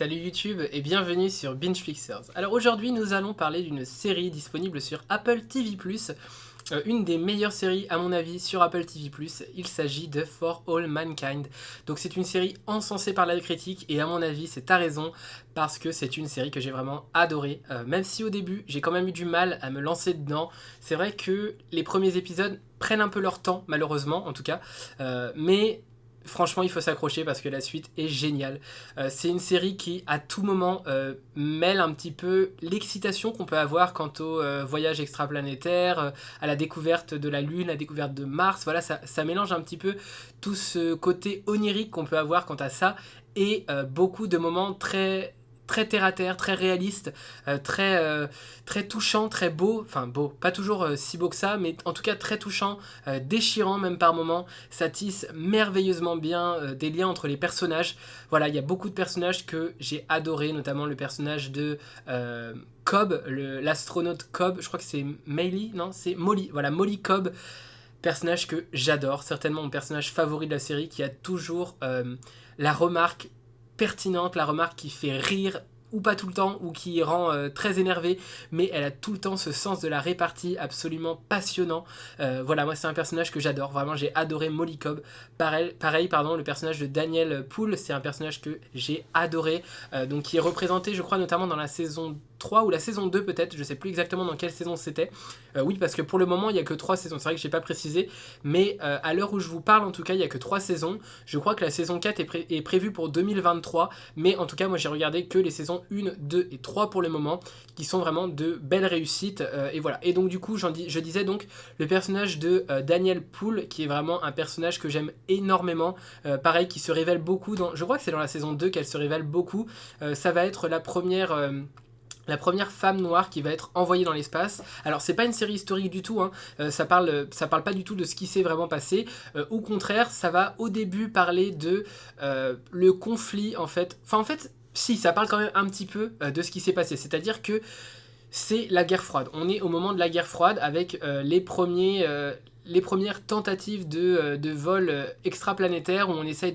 Salut YouTube et bienvenue sur Bingeflixers. Alors aujourd'hui nous allons parler d'une série disponible sur Apple TV+, une des meilleures séries à mon avis sur Apple TV+, il s'agit de For All Mankind. Donc c'est une série encensée par la critique et à mon avis c'est à raison parce que c'est une série que j'ai vraiment adorée. Même si au début j'ai quand même eu du mal à me lancer dedans, c'est vrai que les premiers épisodes prennent un peu leur temps malheureusement en tout cas, mais franchement, il faut s'accrocher parce que la suite est géniale. C'est une série qui, à tout moment, mêle un petit peu l'excitation qu'on peut avoir quant au voyage extraplanétaire, à la découverte de la Lune, la découverte de Mars. Voilà, ça mélange un petit peu tout ce côté onirique qu'on peut avoir quant à ça et beaucoup de moments très terre à terre, très réaliste, très touchant, très beau, enfin beau, pas toujours si beau que ça, mais en tout cas très touchant, déchirant même par moments, ça tisse merveilleusement bien des liens entre les personnages. Voilà, il y a beaucoup de personnages que j'ai adoré, notamment le personnage de Cobb, l'astronaute Cobb, je crois que c'est Maylee, non, c'est Molly, voilà, Molly Cobb, personnage que j'adore, certainement mon personnage favori de la série, qui a toujours la remarque pertinente, la remarque qui fait rire ou pas tout le temps, ou qui rend très énervé, mais elle a tout le temps ce sens de la répartie absolument passionnant. Voilà, moi c'est un personnage que j'adore, vraiment j'ai adoré Molly Cobb. Pareil, le personnage de Daniel Poole, c'est un personnage que j'ai adoré, donc qui est représenté je crois notamment dans la saison 3 ou la saison 2 peut-être, je sais plus exactement dans quelle saison c'était. Oui, parce que pour le moment il n'y a que 3 saisons, c'est vrai que je n'ai pas précisé, mais à l'heure où je vous parle en tout cas il n'y a que 3 saisons. Je crois que la saison 4 est prévue pour 2023, mais en tout cas moi j'ai regardé que les saisons 1, 2 et 3 pour le moment, qui sont vraiment de belles réussites, et voilà. Et donc du coup je disais donc le personnage de Daniel Poole, qui est vraiment un personnage que j'aime énormément, pareil qui se révèle beaucoup, je crois que c'est dans la saison 2 qu'elle se révèle beaucoup, ça va être la première femme noire qui va être envoyée dans l'espace. Alors c'est pas une série historique du tout, hein. Ça parle pas du tout de ce qui s'est vraiment passé. Au contraire, ça va au début parler de le conflit en fait. Enfin en fait, si ça parle quand même un petit peu de ce qui s'est passé. C'est-à-dire que c'est la guerre froide. On est au moment de la guerre froide avec les premières tentatives de vol extraplanétaire où on essaye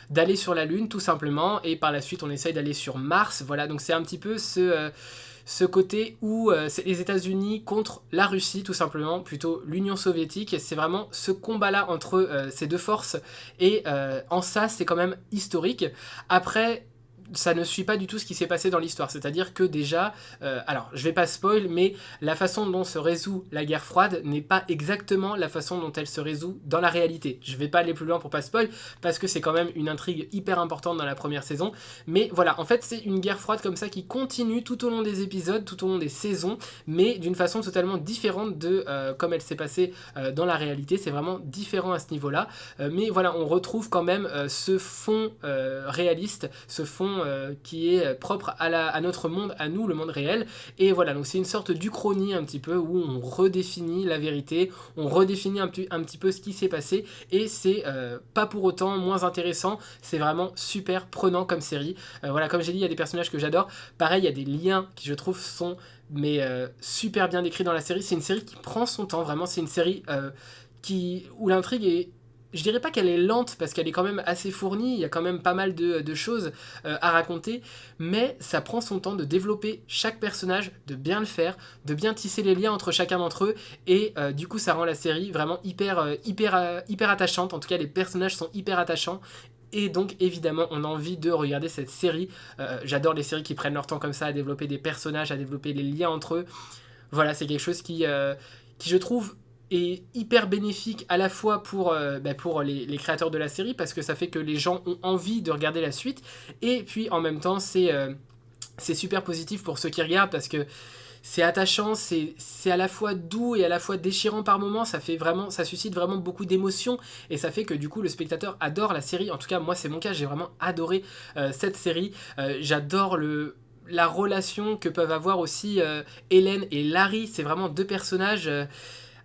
d'aller sur la Lune tout simplement, et par la suite on essaye d'aller sur Mars. Voilà, donc c'est un petit peu ce côté où c'est les États-Unis contre la Russie tout simplement, plutôt l'Union soviétique. C'est vraiment ce combat-là entre ces deux forces, et en ça c'est quand même historique. Après, ça ne suit pas du tout ce qui s'est passé dans l'histoire. C'est-à-dire que déjà, alors je vais pas spoil, mais la façon dont se résout la guerre froide n'est pas exactement la façon dont elle se résout dans la réalité. Je vais pas aller plus loin pour pas spoil, parce que c'est quand même une intrigue hyper importante dans la première saison. Mais voilà, en fait c'est une guerre froide comme ça qui continue tout au long des épisodes, tout au long des saisons, mais d'une façon totalement différente de comme elle s'est passée dans la réalité. C'est vraiment différent à ce niveau-là. Mais voilà, on retrouve quand même ce fond réaliste, ce fond qui est propre à notre monde, à nous, le monde réel. Et voilà, donc c'est une sorte d'uchronie un petit peu où on redéfinit la vérité, on redéfinit un petit peu ce qui s'est passé, et c'est pas pour autant moins intéressant, c'est vraiment super prenant comme série. Voilà, comme j'ai dit, il y a des personnages que j'adore. Pareil, il y a des liens qui je trouve sont super bien décrits dans la série. C'est une série qui prend son temps, vraiment. C'est une série où l'intrigue est, je dirais pas qu'elle est lente parce qu'elle est quand même assez fournie, il y a quand même pas mal de choses à raconter, mais ça prend son temps de développer chaque personnage, de bien le faire, de bien tisser les liens entre chacun d'entre eux, et du coup ça rend la série vraiment hyper attachante. En tout cas les personnages sont hyper attachants, et donc évidemment on a envie de regarder cette série. J'adore les séries qui prennent leur temps comme ça à développer des personnages, à développer les liens entre eux. Voilà, c'est quelque chose qui je trouve est hyper bénéfique à la fois pour les créateurs de la série, parce que ça fait que les gens ont envie de regarder la suite, et puis en même temps c'est super positif pour ceux qui regardent, parce que c'est attachant, c'est à la fois doux et à la fois déchirant par moments. Ça suscite vraiment beaucoup d'émotions, et ça fait que du coup le spectateur adore la série. En tout cas moi c'est mon cas, j'ai vraiment adoré cette série. J'adore la relation que peuvent avoir aussi Hélène et Larry. C'est vraiment deux personnages.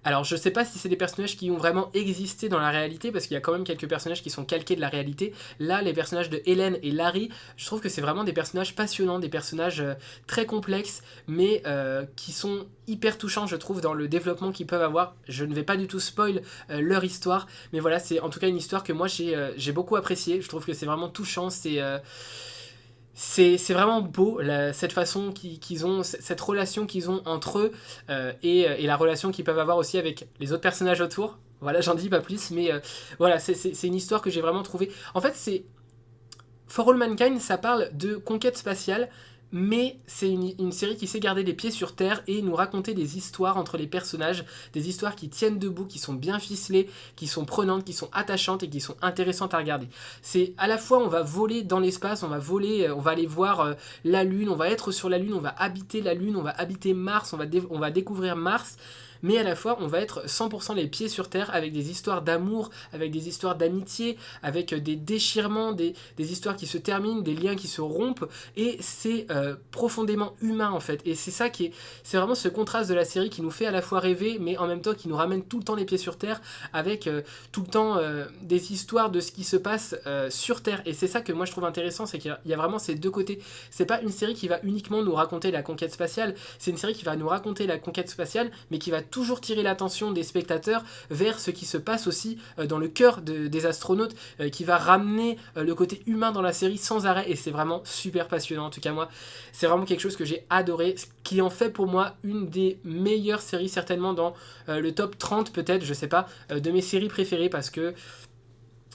Alors je sais pas si c'est des personnages qui ont vraiment existé dans la réalité, parce qu'il y a quand même quelques personnages qui sont calqués de la réalité. Là, les personnages de Hélène et Larry, je trouve que c'est vraiment des personnages passionnants, des personnages très complexes, mais qui sont hyper touchants, je trouve, dans le développement qu'ils peuvent avoir. Je ne vais pas du tout spoil leur histoire, mais voilà, c'est en tout cas une histoire que moi j'ai beaucoup appréciée. Je trouve que c'est vraiment touchant, c'est vraiment beau, cette façon qu'ils ont, cette relation qu'ils ont entre eux, et la relation qu'ils peuvent avoir aussi avec les autres personnages autour. Voilà, j'en dis pas plus, mais voilà, c'est une histoire que j'ai vraiment trouvée. En fait, c'est For All Mankind, ça parle de conquête spatiale, mais c'est une série qui sait garder les pieds sur terre et nous raconter des histoires entre les personnages, des histoires qui tiennent debout, qui sont bien ficelées, qui sont prenantes, qui sont attachantes et qui sont intéressantes à regarder. C'est à la fois on va voler dans l'espace, on va voler, on va aller voir la Lune, on va être sur la Lune, on va habiter la Lune, on va habiter Mars, on va découvrir Mars, mais à la fois on va être 100% les pieds sur terre avec des histoires d'amour, avec des histoires d'amitié, avec des déchirements, des histoires qui se terminent, des liens qui se rompent, et c'est profondément humain en fait. Et c'est ça qui est, c'est vraiment ce contraste de la série qui nous fait à la fois rêver, mais en même temps qui nous ramène tout le temps les pieds sur terre, avec tout le temps des histoires de ce qui se passe sur terre. Et c'est ça que moi je trouve intéressant, c'est qu'il y a vraiment ces deux côtés. C'est pas une série qui va uniquement nous raconter la conquête spatiale, c'est une série qui va nous raconter la conquête spatiale, mais qui va toujours tirer l'attention des spectateurs vers ce qui se passe aussi dans le cœur des astronautes, qui va ramener le côté humain dans la série sans arrêt, et c'est vraiment super passionnant. En tout cas moi, c'est vraiment quelque chose que j'ai adoré, ce qui en fait pour moi une des meilleures séries, certainement dans le top 30 peut-être, je sais pas, de mes séries préférées, parce que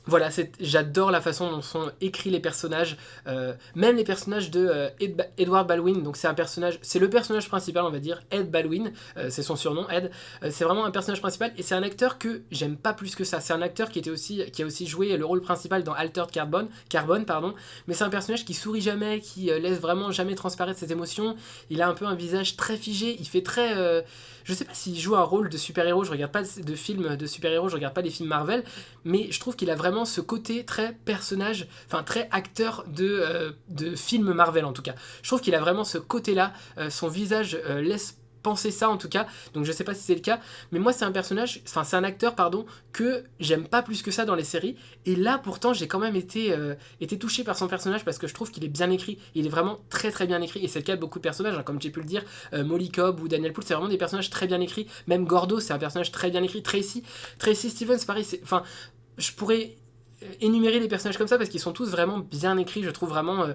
voilà, j'adore la façon dont sont écrits les personnages, même les personnages de Edward Baldwin. Donc c'est le personnage principal, on va dire, Ed Baldwin, c'est son surnom, Ed. C'est vraiment un personnage principal, et c'est un acteur que j'aime pas plus que ça. C'est un acteur qui a aussi joué le rôle principal dans Altered Carbon, pardon. Mais c'est un personnage qui sourit jamais, qui laisse vraiment jamais transparaître ses émotions. Il a un peu un visage très figé, il fait très... je sais pas s'il joue un rôle de super-héros, je regarde pas de films de super-héros, je regarde pas les films Marvel, mais je trouve qu'il a vraiment ce côté très personnage, enfin très acteur de films Marvel en tout cas. Je trouve qu'il a vraiment ce côté-là, son visage laisse penser ça en tout cas, donc je sais pas si c'est le cas, mais moi c'est un acteur pardon, que j'aime pas plus que ça dans les séries, et là pourtant j'ai quand même été touché par son personnage, parce que je trouve qu'il est bien écrit, il est vraiment très très bien écrit, et c'est le cas de beaucoup de personnages, hein, comme j'ai pu le dire, Molly Cobb ou Daniel Poole, c'est vraiment des personnages très bien écrits, même Gordo c'est un personnage très bien écrit, Tracy Stevens pareil, enfin je pourrais énumérer les personnages comme ça parce qu'ils sont tous vraiment bien écrits, je trouve vraiment...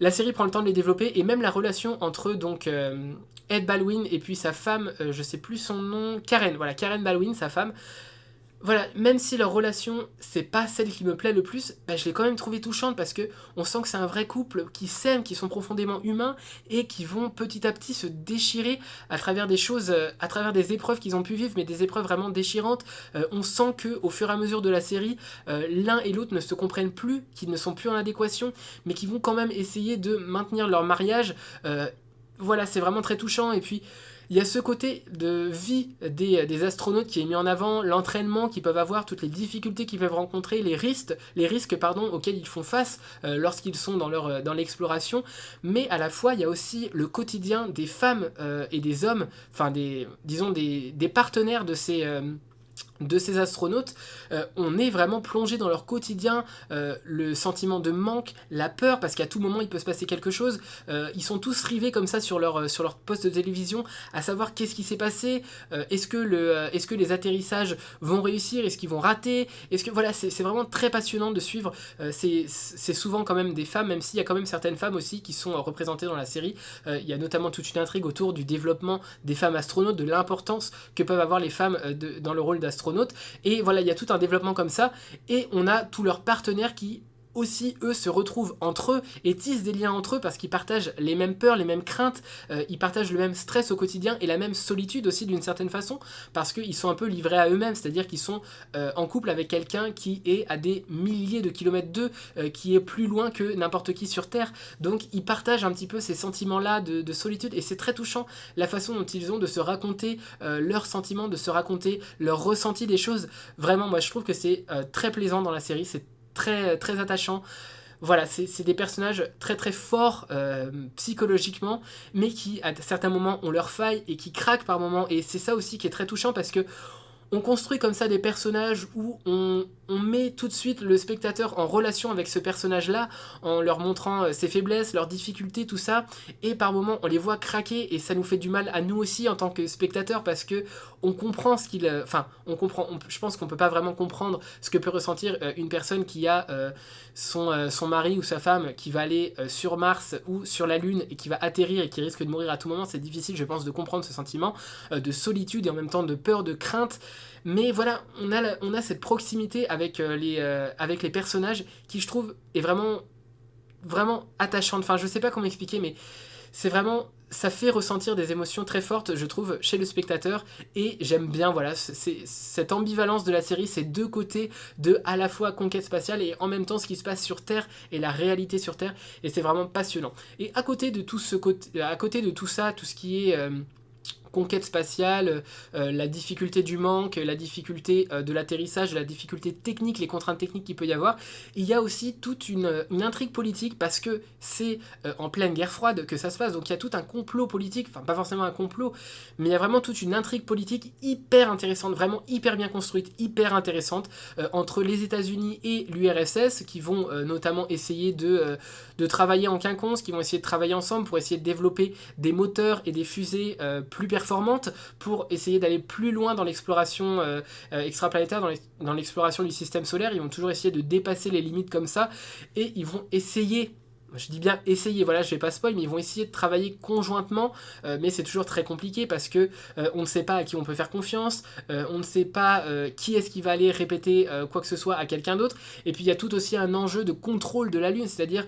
la série prend le temps de les développer, et même la relation entre donc Ed Baldwin et puis sa femme, je sais plus son nom, Karen Baldwin, sa femme. Voilà, même si leur relation, c'est pas celle qui me plaît le plus, bah, je l'ai quand même trouvée touchante, parce que on sent que c'est un vrai couple qui s'aime, qui sont profondément humains, et qui vont petit à petit se déchirer à travers des choses, à travers des épreuves qu'ils ont pu vivre, mais des épreuves vraiment déchirantes. On sent que au fur et à mesure de la série, l'un et l'autre ne se comprennent plus, qu'ils ne sont plus en adéquation, mais qui vont quand même essayer de maintenir leur mariage. Voilà, c'est vraiment très touchant. Et puis il y a ce côté de vie des astronautes qui est mis en avant, l'entraînement qu'ils peuvent avoir, toutes les difficultés qu'ils peuvent rencontrer, les risques auxquels ils font face lorsqu'ils sont dans l'exploration. Mais à la fois, il y a aussi le quotidien des femmes et des hommes, enfin disons des partenaires de ces astronautes. On est vraiment plongé dans leur quotidien, le sentiment de manque, la peur, parce qu'à tout moment il peut se passer quelque chose. Ils sont tous rivés comme ça sur leur poste de télévision, à savoir qu'est-ce qui s'est passé, est-ce que les atterrissages vont réussir, est-ce qu'ils vont rater, voilà, c'est vraiment très passionnant de suivre. C'est souvent quand même des femmes, même s'il y a quand même certaines femmes aussi qui sont représentées dans la série. Il y a notamment toute une intrigue autour du développement des femmes astronautes, de l'importance que peuvent avoir les femmes dans le rôle d'astronautes. Et voilà, il y a tout un développement comme ça, et on a tous leurs partenaires qui aussi, eux, se retrouvent entre eux et tissent des liens entre eux, parce qu'ils partagent les mêmes peurs, les mêmes craintes, ils partagent le même stress au quotidien et la même solitude aussi d'une certaine façon, parce qu'ils sont un peu livrés à eux-mêmes, c'est-à-dire qu'ils sont en couple avec quelqu'un qui est à des milliers de kilomètres d'eux, qui est plus loin que n'importe qui sur Terre, donc ils partagent un petit peu ces sentiments-là de solitude, et c'est très touchant la façon dont ils ont de se raconter leurs sentiments, de se raconter leurs ressentis des choses. Vraiment, moi je trouve que c'est très plaisant dans la série, c'est très, très attachant. Voilà, c'est des personnages très très forts psychologiquement, mais qui à certains moments ont leurs failles et qui craquent par moments, et c'est ça aussi qui est très touchant, parce que on construit comme ça des personnages où on met tout de suite le spectateur en relation avec ce personnage-là, en leur montrant ses faiblesses, leurs difficultés, tout ça, et par moments on les voit craquer, et ça nous fait du mal à nous aussi en tant que spectateurs, parce que on comprend ce qu'il... Enfin, je pense qu'on peut pas vraiment comprendre ce que peut ressentir une personne qui a son mari ou sa femme qui va aller sur Mars ou sur la Lune, et qui va atterrir et qui risque de mourir à tout moment. C'est difficile, je pense, de comprendre ce sentiment de solitude et en même temps de peur, de crainte. Mais voilà, on a cette proximité avec les personnages qui, je trouve, est vraiment, vraiment attachante. Enfin, je sais pas comment expliquer, mais c'est vraiment... Ça fait ressentir des émotions très fortes, je trouve, chez le spectateur. Et j'aime bien, voilà, cette ambivalence de la série, ces deux côtés de à la fois conquête spatiale et en même temps ce qui se passe sur Terre et la réalité sur Terre. Et c'est vraiment passionnant. Et à côté de tout ça, tout ce qui est... conquête spatiale, la difficulté du manque, la difficulté de l'atterrissage, la difficulté technique, les contraintes techniques qu'il peut y avoir. Il y a aussi toute une intrigue politique, parce que c'est en pleine guerre froide que ça se passe, donc il y a tout un complot politique, enfin pas forcément un complot, mais il y a vraiment toute une intrigue politique hyper intéressante, vraiment hyper bien construite, hyper intéressante, entre les États-Unis et l'URSS, qui vont notamment essayer de travailler en quinconce, qui vont essayer de travailler ensemble pour essayer de développer des moteurs et des fusées plus performantes, pour essayer d'aller plus loin dans l'exploration extraplanétaire, dans l'exploration du système solaire. Ils vont toujours essayer de dépasser les limites comme ça, et ils vont essayer... Je dis bien essayer, voilà, je vais pas spoil, mais ils vont essayer de travailler conjointement, mais c'est toujours très compliqué, parce que on ne sait pas à qui on peut faire confiance, on ne sait pas qui est-ce qui va aller répéter quoi que ce soit à quelqu'un d'autre, et puis il y a tout aussi un enjeu de contrôle de la Lune, c'est-à-dire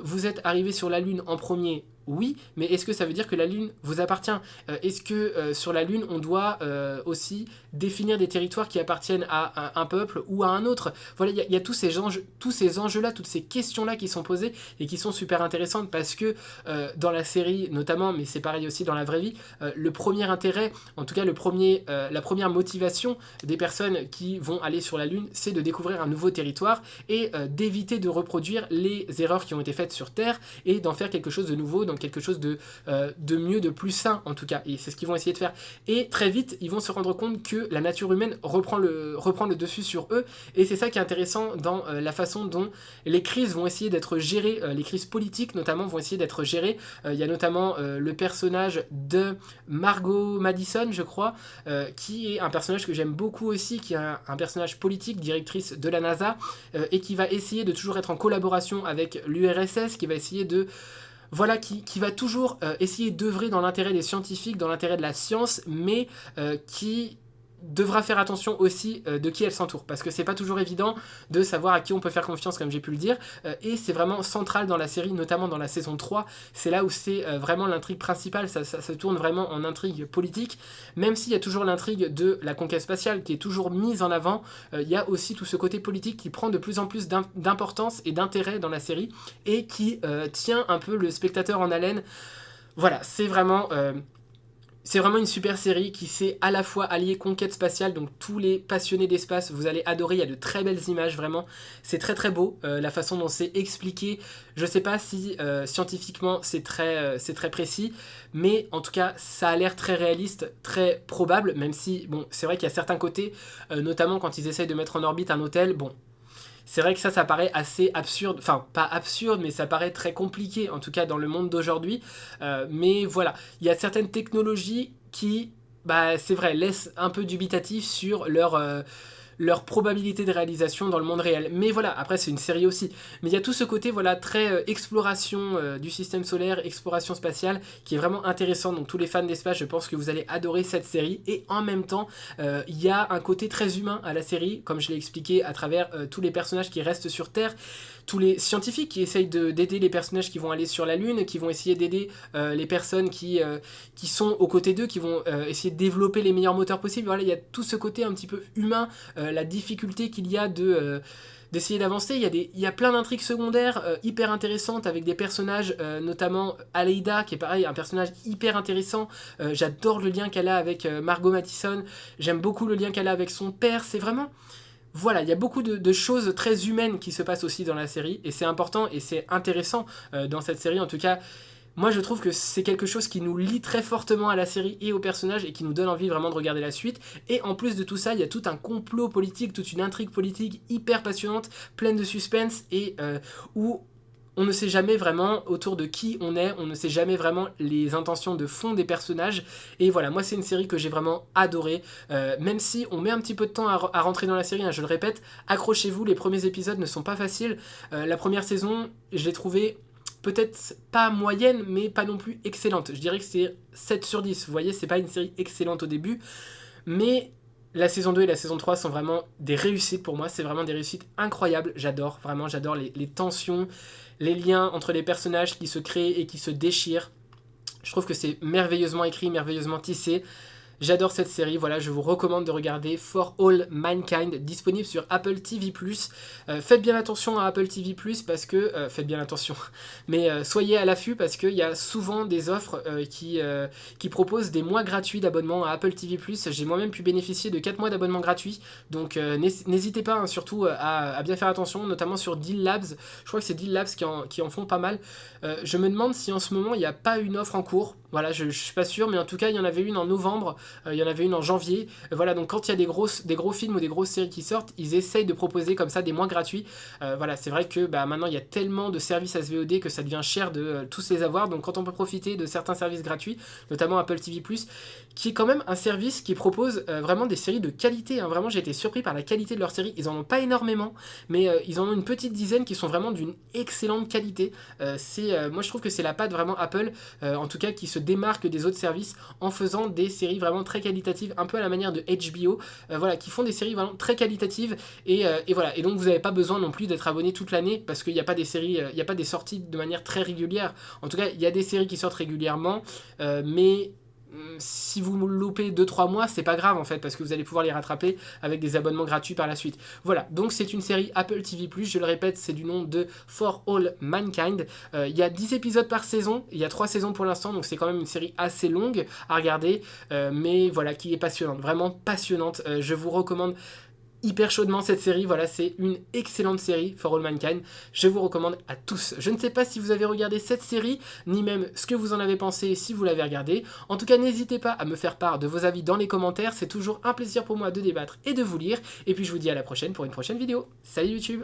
vous êtes arrivé sur la Lune en premier. Oui, mais est-ce que ça veut dire que la Lune vous appartient ? Est-ce que sur la Lune, on doit aussi définir des territoires qui appartiennent à un peuple ou à un autre ? Voilà, il y a tous ces enjeux-là, toutes ces questions-là qui sont posées et qui sont super intéressantes, parce que dans la série notamment, mais c'est pareil aussi dans la vraie vie, le premier intérêt, en tout cas la première motivation des personnes qui vont aller sur la Lune, c'est de découvrir un nouveau territoire et d'éviter de reproduire les erreurs qui ont été faites sur Terre, et d'en faire quelque chose de nouveau, donc quelque chose de mieux, de plus sain en tout cas, et c'est ce qu'ils vont essayer de faire. Et très vite ils vont se rendre compte que la nature humaine reprend le dessus sur eux, et c'est ça qui est intéressant dans la façon dont les crises vont essayer d'être gérées, les crises politiques notamment vont essayer d'être gérées. Il y a notamment le personnage de Margot Madison, je crois, qui est un personnage que j'aime beaucoup aussi, qui est un personnage politique, directrice de la NASA, et qui va essayer de toujours être en collaboration avec l'URSS, qui va essayer de... Voilà, qui va toujours essayer d'œuvrer dans l'intérêt des scientifiques, dans l'intérêt de la science, mais qui devra faire attention aussi de qui elle s'entoure, parce que c'est pas toujours évident de savoir à qui on peut faire confiance, comme j'ai pu le dire, et c'est vraiment central dans la série, notamment dans la saison 3, c'est là où c'est vraiment l'intrigue principale, ça se tourne vraiment en intrigue politique, même s'il y a toujours l'intrigue de la conquête spatiale qui est toujours mise en avant, il y a aussi tout ce côté politique qui prend de plus en plus d'importance et d'intérêt dans la série, et qui tient un peu le spectateur en haleine. Voilà, c'est vraiment une super série qui sait à la fois allier conquête spatiale, donc tous les passionnés d'espace, vous allez adorer, il y a de très belles images, vraiment, c'est très très beau, la façon dont c'est expliqué, je sais pas si scientifiquement c'est très précis, mais en tout cas ça a l'air très réaliste, très probable, même si, bon, c'est vrai qu'il y a certains côtés, notamment quand ils essayent de mettre en orbite un hôtel, bon... C'est vrai que ça paraît assez absurde, enfin pas absurde, mais ça paraît très compliqué, en tout cas dans le monde d'aujourd'hui. Mais voilà, il y a certaines technologies qui, bah c'est vrai, laissent un peu dubitatif sur leur probabilité de réalisation dans le monde réel. Mais voilà, après c'est une série aussi. Mais il y a tout ce côté voilà très exploration du système solaire, exploration spatiale, qui est vraiment intéressant. Donc tous les fans d'espace, je pense que vous allez adorer cette série. Et en même temps, il y a un côté très humain à la série, comme je l'ai expliqué à travers tous les personnages qui restent sur Terre, tous les scientifiques qui essayent d'aider les personnages qui vont aller sur la Lune, qui vont essayer d'aider les personnes qui sont aux côtés d'eux, qui vont essayer de développer les meilleurs moteurs possibles. Voilà, il y a tout ce côté un petit peu humain, la difficulté qu'il y a d'essayer d'avancer. Il y a plein d'intrigues secondaires hyper intéressantes avec des personnages, notamment Aleida, qui est pareil, un personnage hyper intéressant. J'adore le lien qu'elle a avec Margot Mathison. J'aime beaucoup le lien qu'elle a avec son père. C'est vraiment... Voilà, il y a beaucoup de choses très humaines qui se passent aussi dans la série, et c'est important et c'est intéressant dans cette série. En tout cas, Moi, je trouve que c'est quelque chose qui nous lie très fortement à la série et aux personnages et qui nous donne envie vraiment de regarder la suite. Et en plus de tout ça, il y a tout un complot politique, toute une intrigue politique hyper passionnante, pleine de suspense et où on ne sait jamais vraiment autour de qui on est, on ne sait jamais vraiment les intentions de fond des personnages. Et voilà, moi c'est une série que j'ai vraiment adorée. Même si on met un petit peu de temps à rentrer dans la série, hein, je le répète, accrochez-vous, les premiers épisodes ne sont pas faciles. La première saison, je l'ai trouvée peut-être pas moyenne, mais pas non plus excellente. Je dirais que c'est 7 sur 10. Vous voyez, c'est pas une série excellente au début, mais la saison 2 et la saison 3 sont vraiment des réussites pour moi. C'est vraiment des réussites incroyables. J'adore, vraiment, j'adore les tensions, les liens entre les personnages qui se créent et qui se déchirent. Je trouve que c'est merveilleusement écrit, merveilleusement tissé. J'adore cette série, voilà, je vous recommande de regarder For All Mankind, disponible sur Apple TV+. Faites bien attention à Apple TV+, parce que... faites bien attention, mais soyez à l'affût, parce qu'il y a souvent des offres qui proposent des mois gratuits d'abonnement à Apple TV+. J'ai moi-même pu bénéficier de 4 mois d'abonnement gratuit, donc n'hésitez pas, hein, surtout à bien faire attention, notamment sur Deal Labs. Je crois que c'est Deal Labs qui en font pas mal. Je me demande si en ce moment, il n'y a pas une offre en cours. Voilà, je suis pas sûr, mais en tout cas, il y en avait une en novembre, il y en avait une en janvier. Voilà, donc quand il y a des gros films ou des grosses séries qui sortent, ils essayent de proposer comme ça des mois gratuits. Voilà, c'est vrai que maintenant, il y a tellement de services SVOD que ça devient cher de tous les avoir. Donc quand on peut profiter de certains services gratuits, notamment Apple TV+, qui est quand même un service qui propose vraiment des séries de qualité. Hein. Vraiment, j'ai été surpris par la qualité de leurs séries. Ils en ont pas énormément, mais ils en ont une petite dizaine qui sont vraiment d'une excellente qualité. Moi, je trouve que c'est la patte vraiment Apple, en tout cas, qui se démarque des autres services en faisant des séries vraiment très qualitatives, un peu à la manière de HBO, voilà, qui font des séries vraiment très qualitatives et voilà. Et donc vous n'avez pas besoin non plus d'être abonné toute l'année parce qu'il n'y a pas des séries, il n'y a pas des sorties de manière très régulière. En tout cas, il y a des séries qui sortent régulièrement, mais si vous loupez 2-3 mois, c'est pas grave en fait, parce que vous allez pouvoir les rattraper avec des abonnements gratuits par la suite. Voilà, donc c'est une série Apple TV+, je le répète, c'est du nom de For All Mankind. Il y a 10 épisodes par saison, il y a 3 saisons pour l'instant, donc c'est quand même une série assez longue à regarder, mais voilà, qui est passionnante, vraiment passionnante. Je vous recommande hyper chaudement cette série, voilà, c'est une excellente série, For All Mankind, je vous recommande à tous. Je ne sais pas si vous avez regardé cette série, ni même ce que vous en avez pensé si vous l'avez regardée. En tout cas, n'hésitez pas à me faire part de vos avis dans les commentaires, c'est toujours un plaisir pour moi de débattre et de vous lire, et puis je vous dis à la prochaine pour une prochaine vidéo. Salut YouTube!